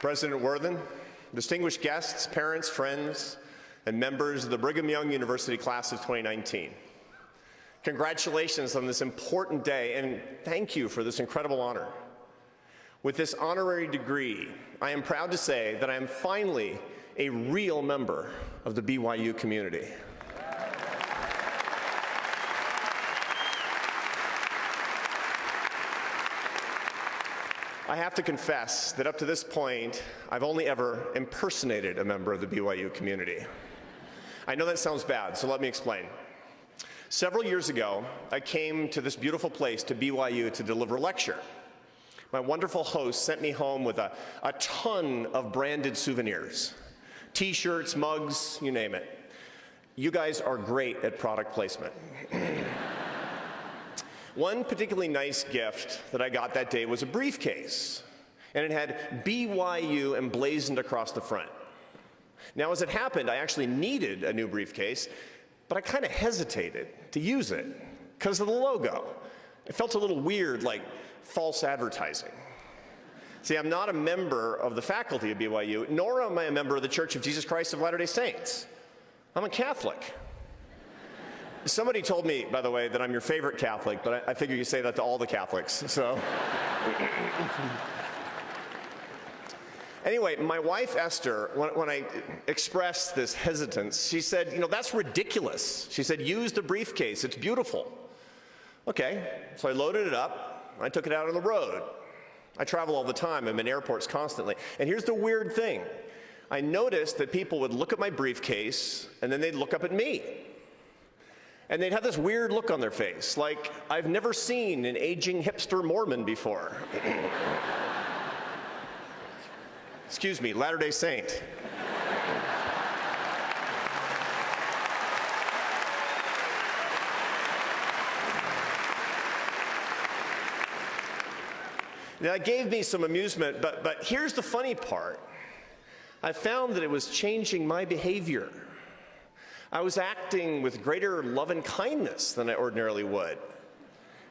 President Worthen, distinguished guests, parents, friends, and members of the Brigham Young University class of 2019. Congratulations on this important day, and thank you for this incredible honor. With this honorary degree, I am proud to say that I am finally a real member of the BYU community. I have to confess that up to this point, I've only ever impersonated a member of the BYU community. I know that sounds bad, so let me explain. Several years ago, I came to this beautiful place, to BYU, to deliver a lecture. My wonderful host sent me home with a ton of branded souvenirs. T-shirts, mugs, you name it. You guys are great at product placement. One particularly nice gift that I got that day was a briefcase, and it had BYU emblazoned across the front. Now, as it happened, I actually needed a new briefcase, but I kind of hesitated to use it because of the logo. It felt a little weird, like false advertising. See, I'm not a member of the faculty of BYU, nor am I a member of the Church of Jesus Christ of Latter-day Saints. I'm a Catholic. Somebody told me, by the way, that I'm your favorite Catholic, but I figure you say that to all the Catholics, so. Anyway, my wife, Esther, when I expressed this hesitance, she said, that's ridiculous. She said, use the briefcase, it's beautiful. Okay, so I loaded it up, I took it out on the road. I travel all the time, I'm in airports constantly. And here's the weird thing. I noticed that people would look at my briefcase, and then they'd look up at me. And they'd have this weird look on their face, like, I've never seen an aging hipster Mormon before. Excuse me, Latter-day Saint. Now, it gave me some amusement, but here's the funny part. I found that it was changing my behavior. I was acting with greater love and kindness than I ordinarily would.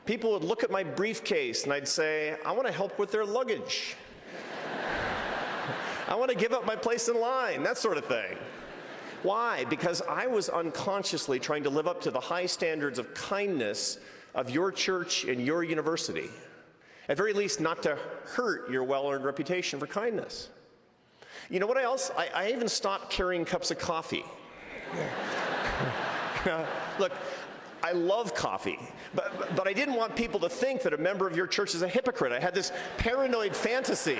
People would look at my briefcase and I'd say, I want to help with their luggage. I want to give up my place in line, that sort of thing. Why? Because I was unconsciously trying to live up to the high standards of kindness of your church and your university. At very least, not to hurt your well-earned reputation for kindness. You know what else? I even stopped carrying cups of coffee. Look, I love coffee, but I didn't want people to think that a member of your church is a hypocrite. I had this paranoid fantasy,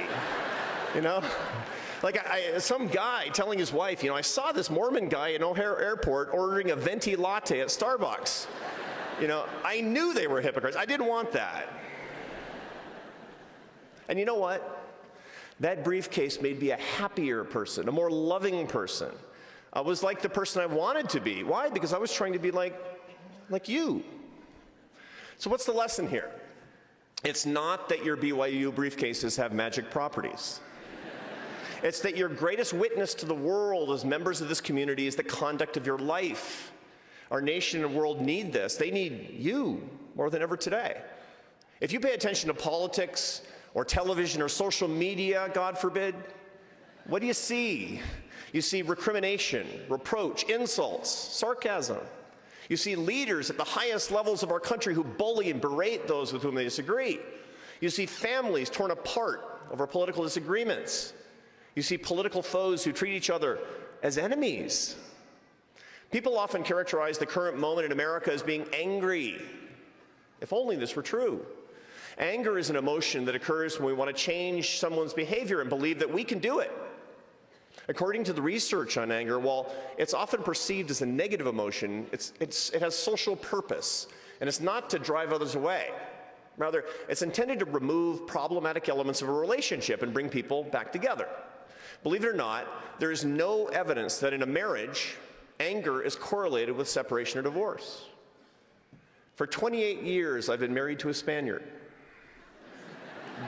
Like some guy telling his wife, I saw this Mormon guy in O'Hare Airport ordering a venti latte at Starbucks. I knew they were hypocrites. I didn't want that. And you know what? That briefcase made me a happier person, a more loving person. I was like the person I wanted to be. Why? Because I was trying to be like you. So what's the lesson here? It's not that your BYU briefcases have magic properties. It's that your greatest witness to the world as members of this community is the conduct of your life. Our nation and world need this. They need you more than ever today. If you pay attention to politics or television or social media, God forbid, what do you see? You see recrimination, reproach, insults, sarcasm. You see leaders at the highest levels of our country who bully and berate those with whom they disagree. You see families torn apart over political disagreements. You see political foes who treat each other as enemies. People often characterize the current moment in America as being angry. If only this were true. Anger is an emotion that occurs when we want to change someone's behavior and believe that we can do it. According to the research on anger, while it's often perceived as a negative emotion, it has social purpose, and it's not to drive others away. Rather, it's intended to remove problematic elements of a relationship and bring people back together. Believe it or not, there is no evidence that in a marriage, anger is correlated with separation or divorce. For 28 years, I've been married to a Spaniard.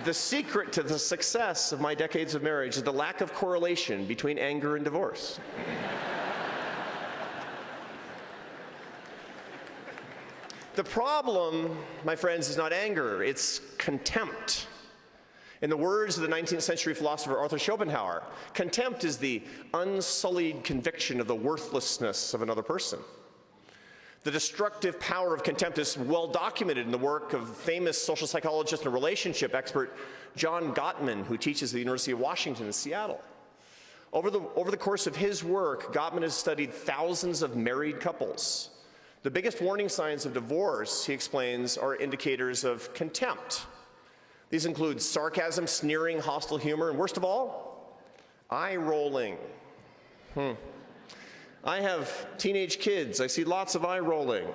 The secret to the success of my decades of marriage is the lack of correlation between anger and divorce. The problem, my friends, is not anger, it's contempt. In the words of the 19th century philosopher Arthur Schopenhauer, contempt is the unsullied conviction of the worthlessness of another person. The destructive power of contempt is well documented in the work of famous social psychologist and relationship expert John Gottman, who teaches at the University of Washington in Seattle. Over the course of his work, Gottman has studied thousands of married couples. The biggest warning signs of divorce, he explains, are indicators of contempt. These include sarcasm, sneering, hostile humor, and worst of all, eye rolling. I have teenage kids. I see lots of eye rolling.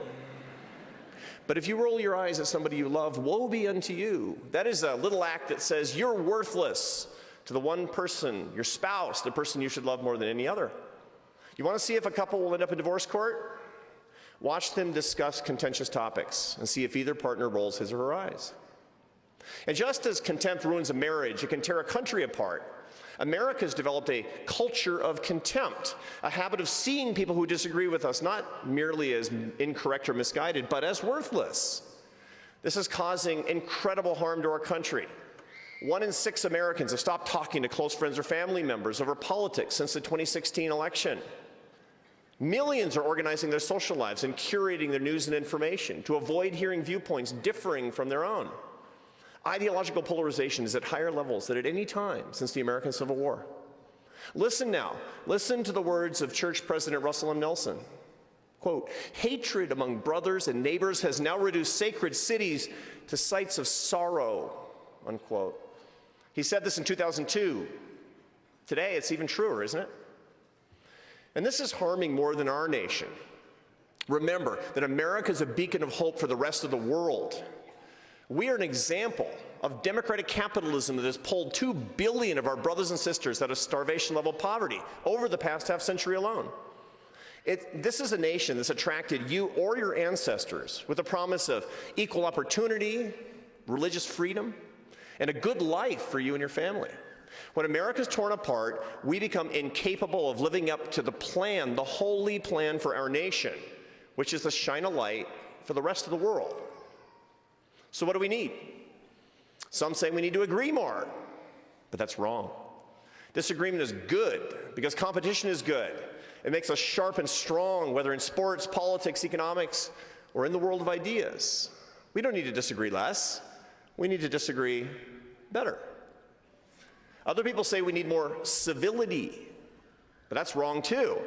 But if you roll your eyes at somebody you love, woe be unto you. That is a little act that says you're worthless to the one person, your spouse, the person you should love more than any other. You want to see if a couple will end up in divorce court? Watch them discuss contentious topics and see if either partner rolls his or her eyes. And just as contempt ruins a marriage, it can tear a country apart. America has developed a culture of contempt, a habit of seeing people who disagree with us not merely as incorrect or misguided, but as worthless. This is causing incredible harm to our country. 1 in 6 Americans have stopped talking to close friends or family members over politics since the 2016 election. Millions are organizing their social lives and curating their news and information to avoid hearing viewpoints differing from their own. Ideological polarization is at higher levels than at any time since the American Civil War. Listen now. Listen to the words of Church President Russell M. Nelson. Quote, "Hatred among brothers and neighbors has now reduced sacred cities to sites of sorrow," unquote. He said this in 2002. Today, it's even truer, isn't it? And this is harming more than our nation. Remember that America is a beacon of hope for the rest of the world. We are an example of democratic capitalism that has pulled 2 billion of our brothers and sisters out of starvation-level poverty over the past half-century alone. This is a nation that's attracted you or your ancestors with a promise of equal opportunity, religious freedom, and a good life for you and your family. When America is torn apart, we become incapable of living up to the plan, the holy plan for our nation, which is to shine a light for the rest of the world. So what do we need? Some say we need to agree more, but that's wrong. Disagreement is good because competition is good. It makes us sharp and strong, whether in sports, politics, economics, or in the world of ideas. We don't need to disagree less. We need to disagree better. Other people say we need more civility, but that's wrong too.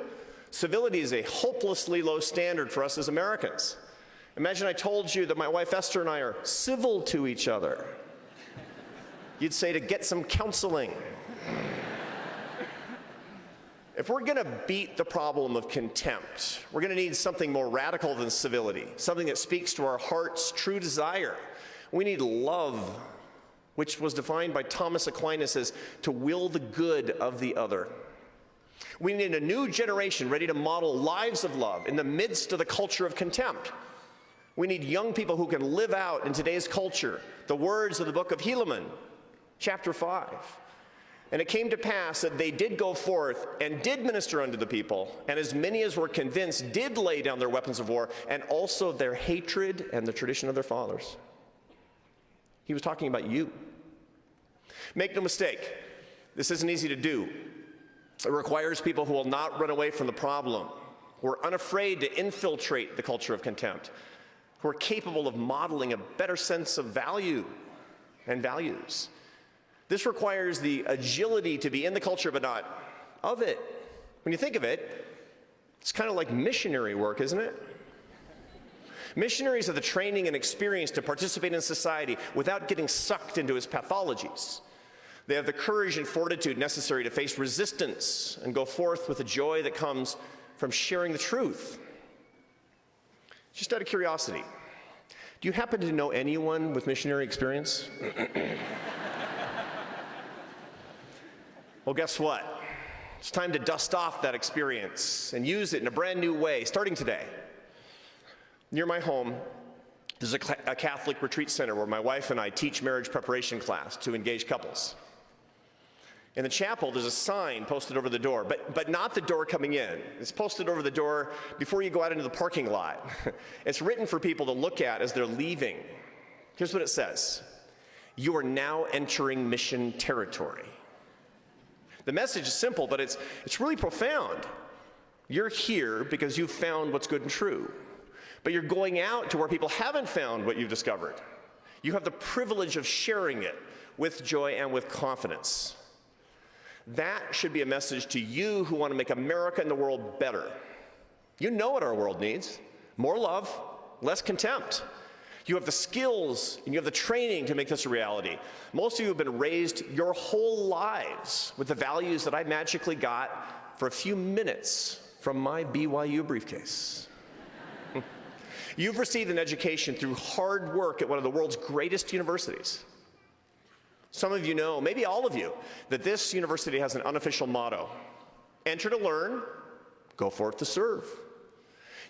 Civility is a hopelessly low standard for us as Americans. Imagine I told you that my wife Esther and I are civil to each other. You'd say to get some counseling. If we're going to beat the problem of contempt, we're going to need something more radical than civility, something that speaks to our heart's true desire. We need love, which was defined by Thomas Aquinas as to will the good of the other. We need a new generation ready to model lives of love in the midst of the culture of contempt. We need young people who can live out in today's culture the words of the book of Helaman, chapter 5. And it came to pass that they did go forth and did minister unto the people, and as many as were convinced did lay down their weapons of war, and also their hatred and the tradition of their fathers. He was talking about you. Make no mistake, this isn't easy to do. It requires people who will not run away from the problem, who are unafraid to infiltrate the culture of contempt, who are capable of modeling a better sense of value and values. This requires the agility to be in the culture but not of it. When you think of it, it's kind of like missionary work, isn't it? Missionaries have the training and experience to participate in society without getting sucked into its pathologies. They have the courage and fortitude necessary to face resistance and go forth with the joy that comes from sharing the truth. Just out of curiosity, do you happen to know anyone with missionary experience? Well, guess what? It's time to dust off that experience and use it in a brand new way, starting today. Near my home, there's a Catholic retreat center where my wife and I teach marriage preparation class to engaged couples. In the chapel, there's a sign posted over the door, but not the door coming in. It's posted over the door before you go out into the parking lot. It's written for people to look at as they're leaving. Here's what it says. You are now entering mission territory. The message is simple, but it's really profound. You're here because you've found what's good and true, but you're going out to where people haven't found what you've discovered. You have the privilege of sharing it with joy and with confidence. That should be a message to you who want to make America and the world better. You know what our world needs: more love, less contempt. You have the skills and you have the training to make this a reality. Most of you have been raised your whole lives with the values that I magically got for a few minutes from my BYU briefcase. You've received an education through hard work at one of the world's greatest universities. Some of you know, maybe all of you, that this university has an unofficial motto: enter to learn, go forth to serve.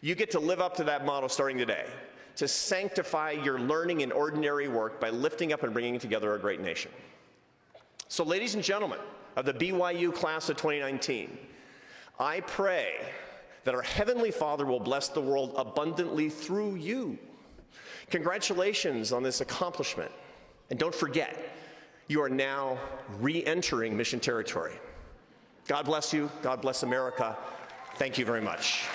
You get to live up to that motto starting today, to sanctify your learning in ordinary work by lifting up and bringing together a great nation. So, ladies and gentlemen of the BYU class of 2019, I pray that our Heavenly Father will bless the world abundantly through you. Congratulations on this accomplishment. And don't forget, you are now re-entering mission territory. God bless you. God bless America. Thank you very much.